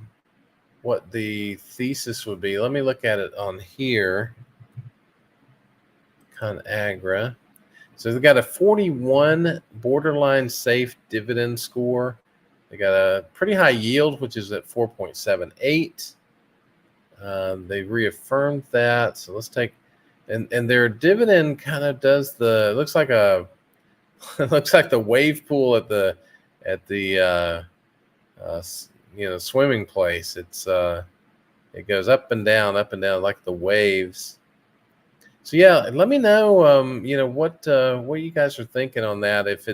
what the thesis would be. Let me look at it on here. ConAgra. So they've got a 41 borderline safe dividend score. They got a pretty high yield, which is at 4.78. They reaffirmed that. So let's take, and their dividend kind of does it looks like it looks like the wave pool at the swimming place. It goes up and down like the waves. So yeah, let me know, what you guys are thinking on that. If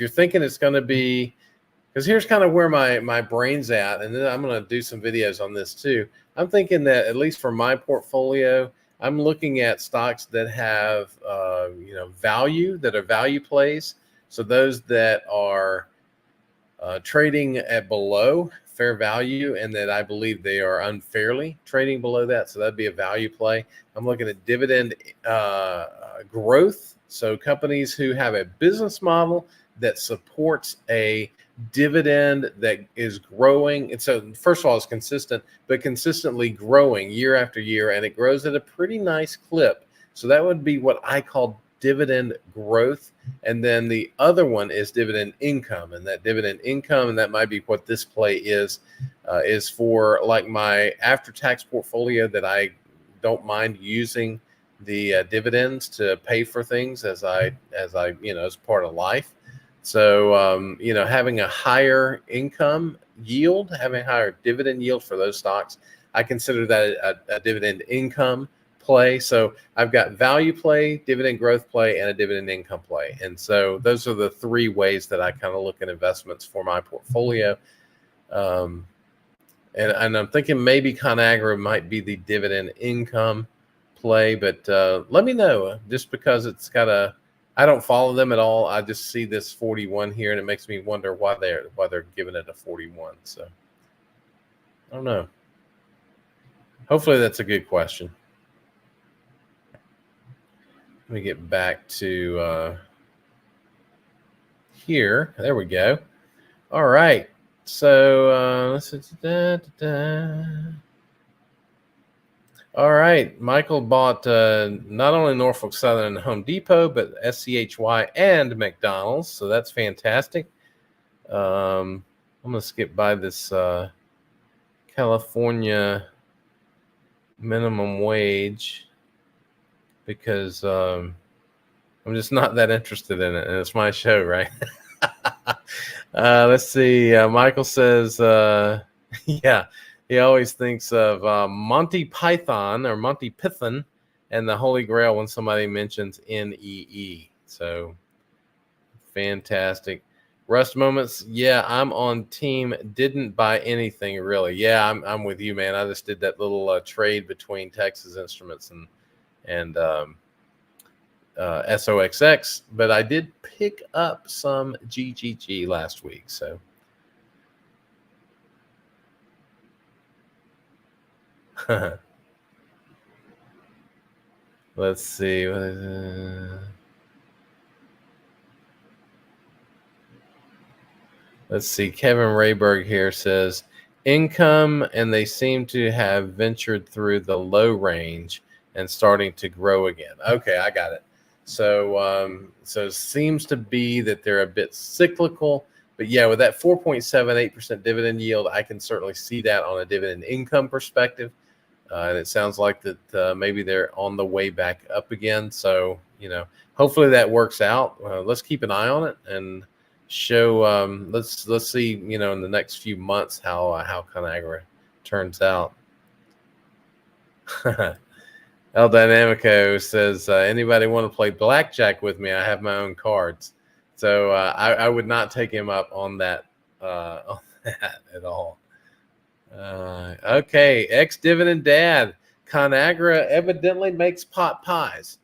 you're thinking it's going to be, because here's kind of where my brain's at, and then I'm going to do some videos on this too. I'm thinking that at least for my portfolio, I'm looking at stocks that have value, that are value plays. So those that are trading at below fair value, and that I believe they are unfairly trading below that. So that'd be a value play. I'm looking at dividend growth. So companies who have a business model that supports a dividend that is growing. And so first of all, it's consistent, but consistently growing year after year, and it grows at a pretty nice clip. So that would be what I call dividend growth. And then the other one is dividend income, and that dividend income, and that might be what this play is for like my after-tax portfolio, that I don't mind using the dividends to pay for things as part of life. So having a higher income yield, having a higher dividend yield for those stocks, I consider that a dividend income play. So I've got value play, dividend growth play, and a dividend income play. And so those are the 3 ways that I kind of look at investments for my portfolio. And I'm thinking maybe ConAgra might be the dividend income play, but let me know, just because it's got I don't follow them at all. I just see this 41 here, and it makes me wonder why they're giving it a 41. So I don't know. Hopefully that's a good question. Let me get back to here. There we go. All right. So all right. Michael bought not only Norfolk Southern and Home Depot, but SCHY and McDonald's. So that's fantastic. I'm going to skip by this California minimum wage, because I'm just not that interested in it, and it's my show, right? Let's see. Michael says, yeah, he always thinks of Monty Python or Monty Python and the Holy Grail when somebody mentions NEE. So fantastic. Rust Moments. Yeah, I'm on team didn't buy anything really. Yeah, I'm with you, man. I just did that little trade between Texas Instruments and SOXX, but I did pick up some GGG last week. So let's see. Let's see. Kevin Rayberg here says income, and they seem to have ventured through the low range and starting to grow again. Okay, I got it. So it seems to be that they're a bit cyclical, but yeah, with that 4.78% dividend yield, I can certainly see that on a dividend income perspective. And it sounds like that maybe they're on the way back up again. So, hopefully that works out. Let's keep an eye on it and show. Let's see, in the next few months how ConAgra turns out. El Dynamico says, anybody want to play blackjack with me? I have my own cards. So I would not take him up on that at all. Okay, ex-dividend dad. ConAgra evidently makes pot pies.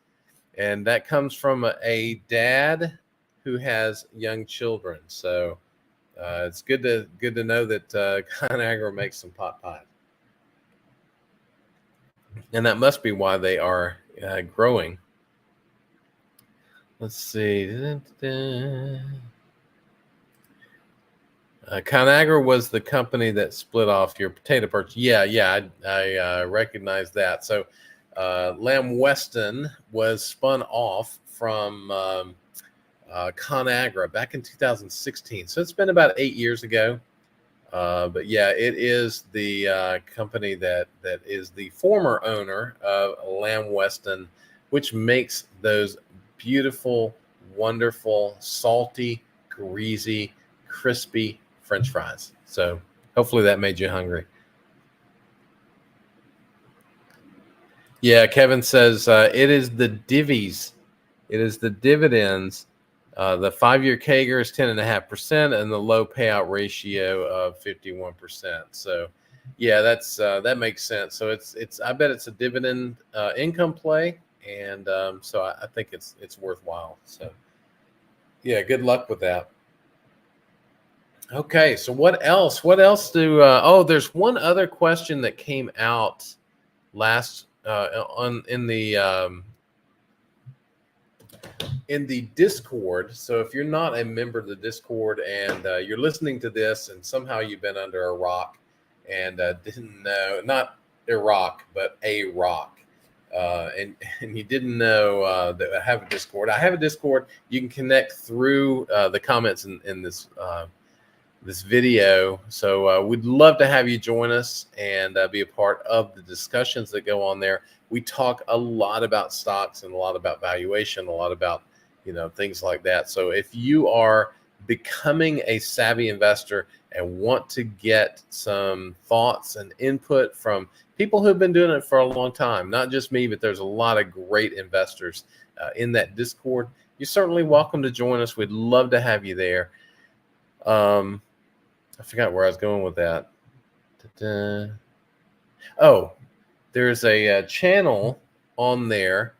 And that comes from a dad who has young children. So it's good to know that ConAgra makes some pot pies. And that must be why they are growing. Let's see. ConAgra was the company that split off your potato purchase. Yeah, I recognize that. So Lamb Weston was spun off from ConAgra back in 2016. So it's been about 8 years ago. But yeah, it is the company that is the former owner of Lamb Weston, which makes those beautiful, wonderful, salty, greasy, crispy French fries. So hopefully that made you hungry. Yeah, Kevin says it is the divvies. It is the dividends. The 5-year CAGR is 10.5%, and the low payout ratio of 51%. So, yeah, that makes sense. So it's I bet it's a dividend income play, and so I think it's worthwhile. So, yeah, good luck with that. Okay, so what else? What else do? There's one other question that came out last in the Discord. So if you're not a member of the Discord and you're listening to this and somehow you've been under a rock and didn't know, not Iraq, but a rock, and you didn't know that I have a Discord. I have a Discord. You can connect through the comments in this video. So we'd love to have you join us and be a part of the discussions that go on there. We talk a lot about stocks and a lot about valuation, a lot about things like that. So if you are becoming a savvy investor and want to get some thoughts and input from people who've been doing it for a long time, not just me, but there's a lot of great investors in that Discord, you're certainly welcome to join us. We'd love to have you there. I forgot where I was going with that. Oh, there's a channel on there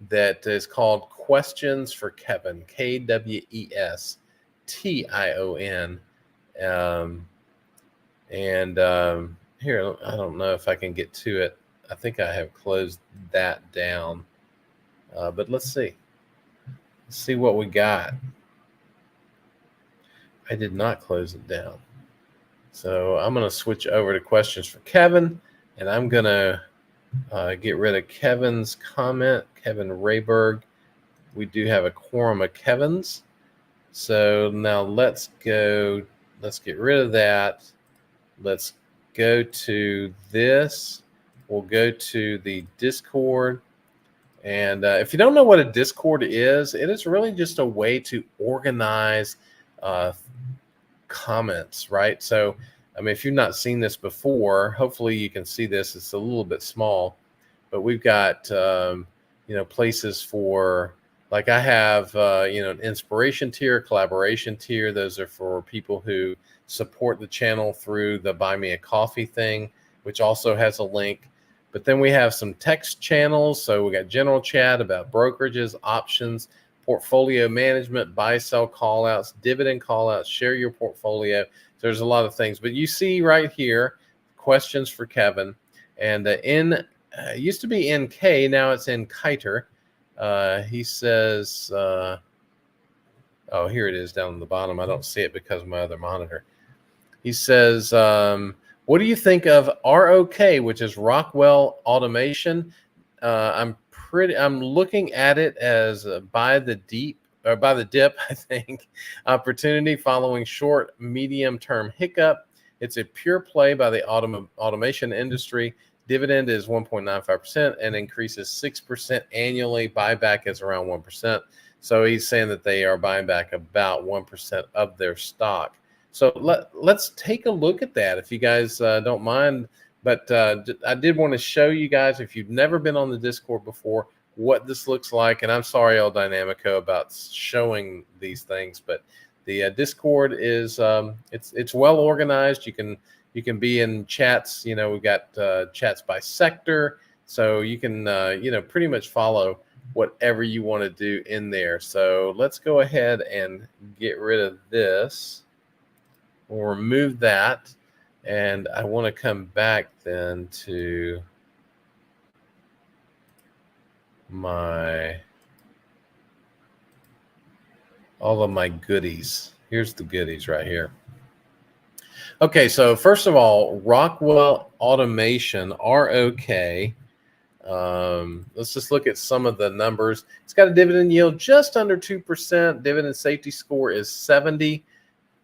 that is called Questions for Kevin, KWESTION. Here, I don't know if I can get to it. I think I have closed that down. But let's see. Let's see what we got. I did not close it down. So I'm going to switch over to Questions for Kevin, and I'm going to get rid of Kevin's comment, Kevin Rayberg. We do have a quorum of Kevins. So now let's get rid of that. Let's go to this. We'll go to the Discord. And if you don't know what a Discord is, it is really just a way to organize comments, right? So, I mean, if you've not seen this before, hopefully you can see this. It's a little bit small, but we've got, places for, like I have, an inspiration tier, collaboration tier. Those are for people who support the channel through the Buy Me a Coffee thing, which also has a link. But then we have some text channels. So we got general chat about brokerages, options, portfolio management, buy, sell call outs, dividend call outs, share your portfolio. So there's a lot of things. But you see right here, questions for Kevin. And used to be NK, now it's in Kiter. He says, oh, here it is down on the bottom. I don't see it because of my other monitor. He says, what do you think of ROK, which is Rockwell Automation? I'm looking at it as by the dip, I think. Opportunity following short, medium-term hiccup. It's a pure play by the automation industry. Dividend is 1.95% and increases 6% annually. Buyback is around 1%. So he's saying that they are buying back about 1% of their stock. So let's take a look at that if you guys don't mind. But I did want to show you guys, if you've never been on the Discord before, what this looks like. And I'm sorry, El Dynamico, about showing these things, but the Discord is it's well organized. You can be in chats. You know, we've got chats by sector, so you can pretty much follow whatever you want to do in there. So let's go ahead and get rid of this. We'll remove that, and I want to come back then to all of my goodies. Here's the goodies right here. Okay, so first of all, Rockwell Automation, ROK. Let's just look at some of the numbers. It's got a dividend yield just under 2%. Dividend safety score is 70.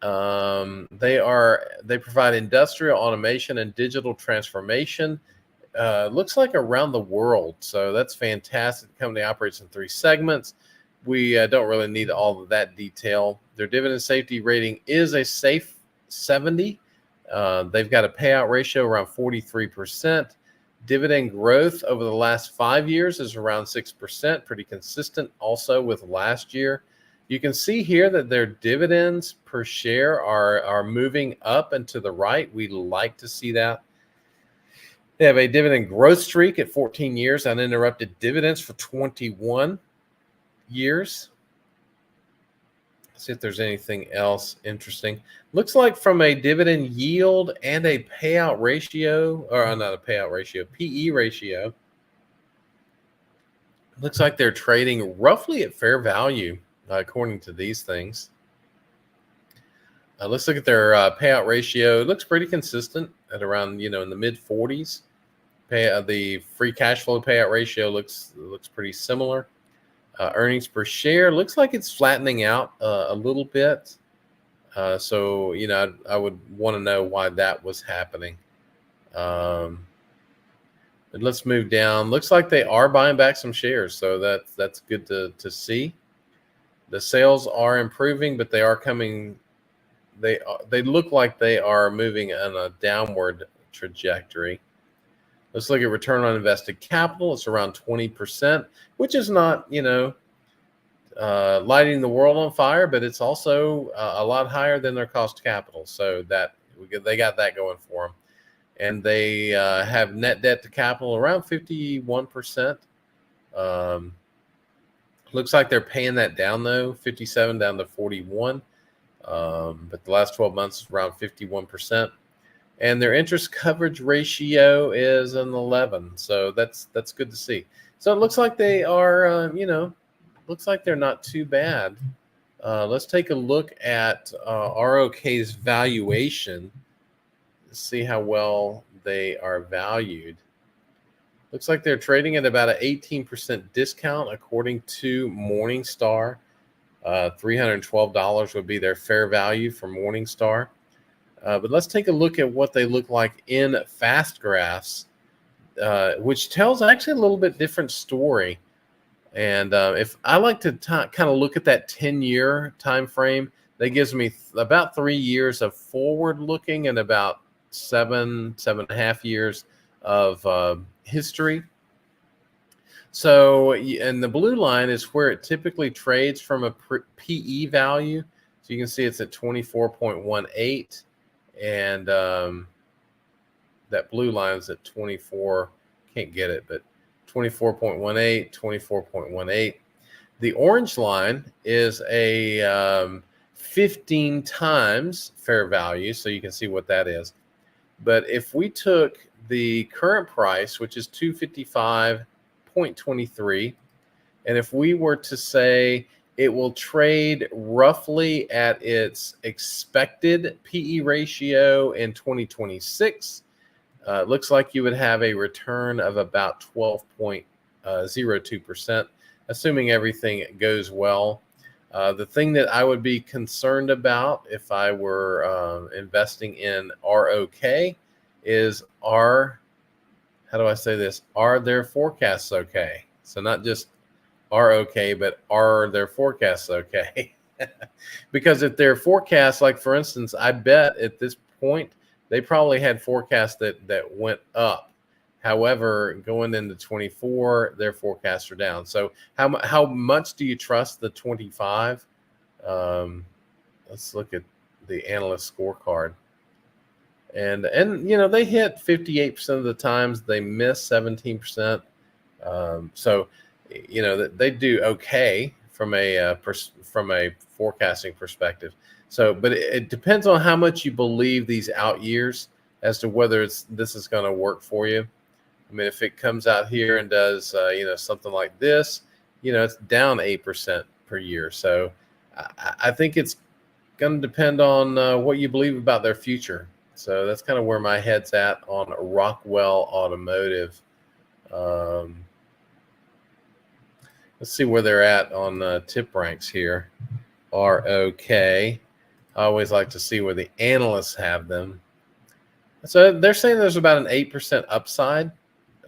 They provide industrial automation and digital transformation. Looks like around the world. So that's fantastic. The company operates in 3 segments. We don't really need all of that detail. Their dividend safety rating is a safe 70. They've got a payout ratio around 43%. Dividend growth over the last 5 years is around 6%, pretty consistent also with last year. You can see here that their dividends per share are moving up and to the right. We like to see that. They have a dividend growth streak at 14 years, uninterrupted dividends for 21 years. Let's see if there's anything else interesting. Looks like from a dividend yield and a payout ratio, or not a payout ratio, PE ratio, looks like they're trading roughly at fair value, according to these things. Let's look at their payout ratio. It looks pretty consistent at around, in the mid 40s. The free cash flow payout ratio looks pretty similar. Earnings per share looks like it's flattening out a little bit. So I would want to know why that was happening. But let's move down. Looks like they are buying back some shares, so that's good to see. The sales are improving, but they are coming. They look like they are moving on a downward trajectory. Let's look at return on invested capital. It's around 20%, which is not, lighting the world on fire, but it's also a lot higher than their cost of capital. So they got that going for them. And they have net debt to capital around 51%. Looks like they're paying that down, though, 57 down to 41. But the last 12 months is around 51%. And their interest coverage ratio is an 11. So that's good to see. So it looks like they are, looks like they're not too bad. Let's take a look at ROK's valuation. See how well they are valued. Looks like they're trading at about an 18% discount according to Morningstar. $312 would be their fair value for Morningstar. But let's take a look at what they look like in Fast Graphs, which tells actually a little bit different story. And if I like to kind of look at that 10-year time frame, that gives me about 3 years of forward looking and about 7.5 years of history. So, and the blue line is where it typically trades from a PE value. So you can see it's at 24.18, and that blue line is at 24 can't get it, but 24.18, 24.18. The orange line is a 15 times fair value, so you can see what that is. But if we took the current price, which is 255.23, and if we were to say it will trade roughly at its expected PE ratio in 2026, it looks like you would have a return of about 12.02%, assuming everything goes well. The thing that I would be concerned about if I were investing in ROK is how do I say this? Are their forecasts okay? So not just ROK, but are their forecasts okay? Because if their forecasts, like for instance, I bet at this point, they probably had forecasts that went up. However, going into 24, their forecasts are down. So how much do you trust the 25? Let's look at the analyst scorecard. And they hit 58% of the times. They miss 17%. So they do okay from a forecasting perspective. So, but it depends on how much you believe these out years as to whether this is going to work for you. I mean, if it comes out here and does, something like this, it's down 8% per year. So I think it's going to depend on what you believe about their future. So that's kind of where my head's at on Rockwell Automotive. Let's see where they're at on tip ranks here. ROK. I always like to see where the analysts have them. So they're saying there's about an 8% upside.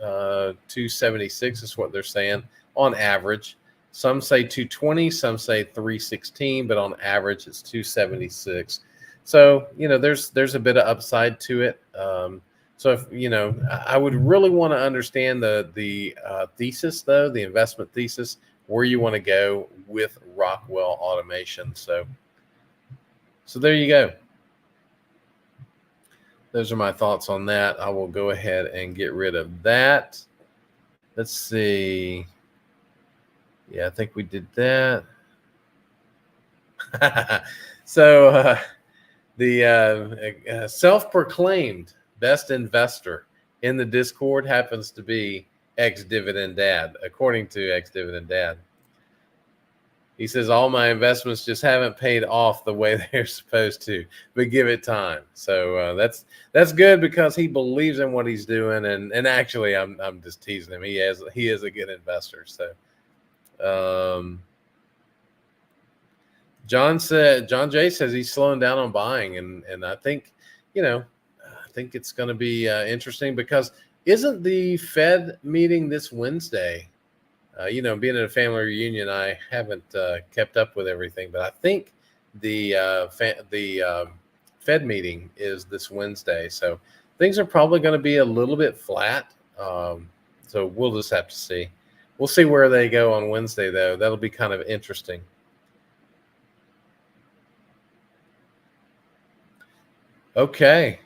276 is what they're saying on average. Some say 220, some say 316, but on average it's 276. So there's a bit of upside to it. So if I would really want to understand the thesis, though, the investment thesis, where you want to go with Rockwell Automation. So there you go. Those are my thoughts on that. I will go ahead and get rid of that. Let's see. Yeah, I think we did that. So the self-proclaimed best investor in the Discord happens to be Ex-Dividend Dad, according to Ex-Dividend Dad. He says, all my investments just haven't paid off the way they're supposed to, but give it time. So that's good because he believes in what he's doing. And actually, I'm just teasing him. He is a good investor. So John Jay says he's slowing down on buying. And I think, I think it's going to be interesting because isn't the Fed meeting this Wednesday? Being at a family reunion, I haven't kept up with everything, but I think the Fed meeting is this Wednesday. So things are probably going to be a little bit flat. So we'll just have to see. We'll see where they go on Wednesday, though. That'll be kind of interesting. Okay.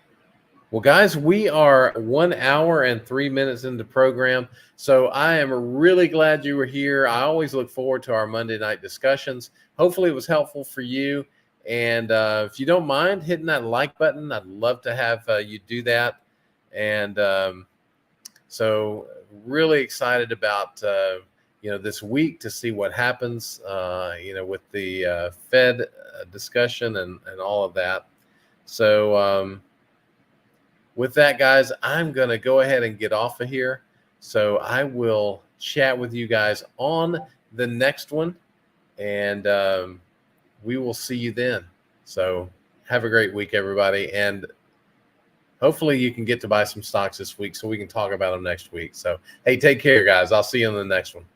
Well, guys, we are 1 hour and 3 minutes into the program. So I am really glad you were here. I always look forward to our Monday night discussions. Hopefully it was helpful for you. And if you don't mind hitting that like button, I'd love to have you do that. And so really excited about, this week to see what happens, with the Fed discussion and all of that. So, with that, guys, I'm going to go ahead and get off of here. So I will chat with you guys on the next one, and we will see you then. So have a great week, everybody. And hopefully you can get to buy some stocks this week so we can talk about them next week. So, hey, take care, guys. I'll see you on the next one.